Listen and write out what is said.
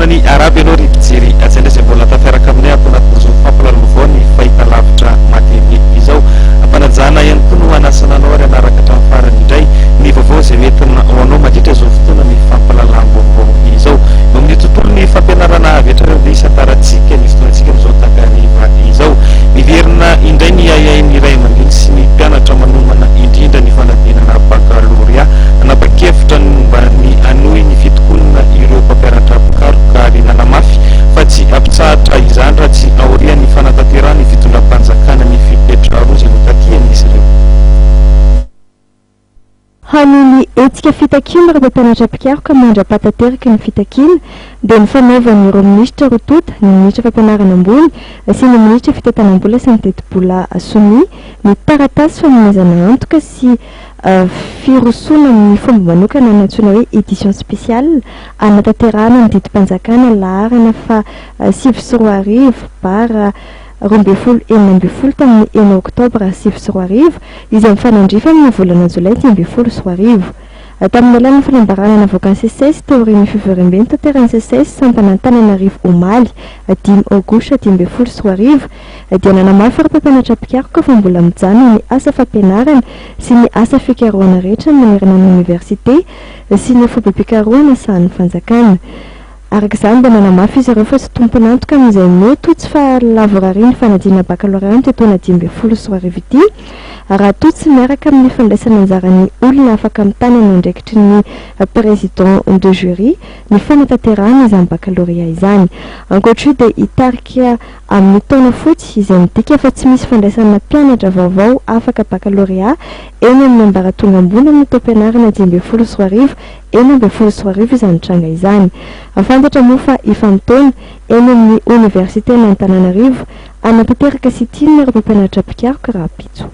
ny araby ianao ry mijery azaindray izay mbola tafiaraka aminay ato anatin'izao fampalalovao vao ny fahita lavitra matemy izao ampanajana ihany koa no anasana anao ary anaraka hatramin'ny farany indray ny vaovao izay entina ho anao mandritra izao fotoana ny fampalalam-baovao izao eo amin'ny tontolo ny fampianarana avy hatrareo dia isataratsika ny fotoanantsika amin'izao takariva izao miverina indray ny ayain'ny ray aman-dreny sy ny mpianatra manomana indrindra ny fanadinana baccalauréat nanapa-kevitra ny momba ny anohy ny fitokonana ireo mpampianatra pikaroka ary nanamafy fa tsy ampitsahatra izany raha tsy aorian'ny fanatanterahana ny fitondram-panjakana ny fipetra roa izay notakian'izy ireo. Haniny etsika fitakina raha mpianatra pikaroka mandra-patateraka ny fitakina dia ny fanaovany ireo minisitra rotota ny minisitra fampianarana ambony sy ny minisitra fitetanam-bola sy ny teti-bola somi ny taratasy fanomezana antoka sy firosona ny fomba manokana natsoina hoe édition spéciale anatanterahana ny didim-panjakana laharana fa 7 bara 2024 tamin'ny 1 oktobra 2024 izay mifanandrifa amin'ny volana jolay 2024 tamin'ny alalan'ny fanambarana navoaka ny CCS teorin'ny fiverimben'ny tanterany CCS sampanantananarivo omaly 5 aogostra 2024 dia nanamafy ireo mpampianatra pikaroka fa mbola mijanona ny asa fampianarana sy ny asa fikarohana rehetra manerana ny université sy ny fomba pikarohana sahan'ny fanjakana. Araka izany dia nanamafy izy ireo fa tsy tompony antoka amin'izay mety tsy fahalavoriary ny fanadina baccalauréat ny taona 2024 ity raha toa tsy miaraka amin'ny fandraisana anjarany olona afaka mitany ny andraikitry ny président de jury ny fanatanterahana izany baccalauréat izany. Ankoatra io dia hitarika amin'ny taona fotsy izay midika fa tsy misy fandraisana mpianatra vaovao afaka baccalauréat eny amin'ny ambaratonga ambony amin'ny taom-pianarana 2024 eny amin'ny 2024 izany tranga izany. Afantatra moa fa efa mitaona eny amin'ny université n'Antananarivo anatanteraka sy tiana ireo mpampianatra pikaroka raha pitso.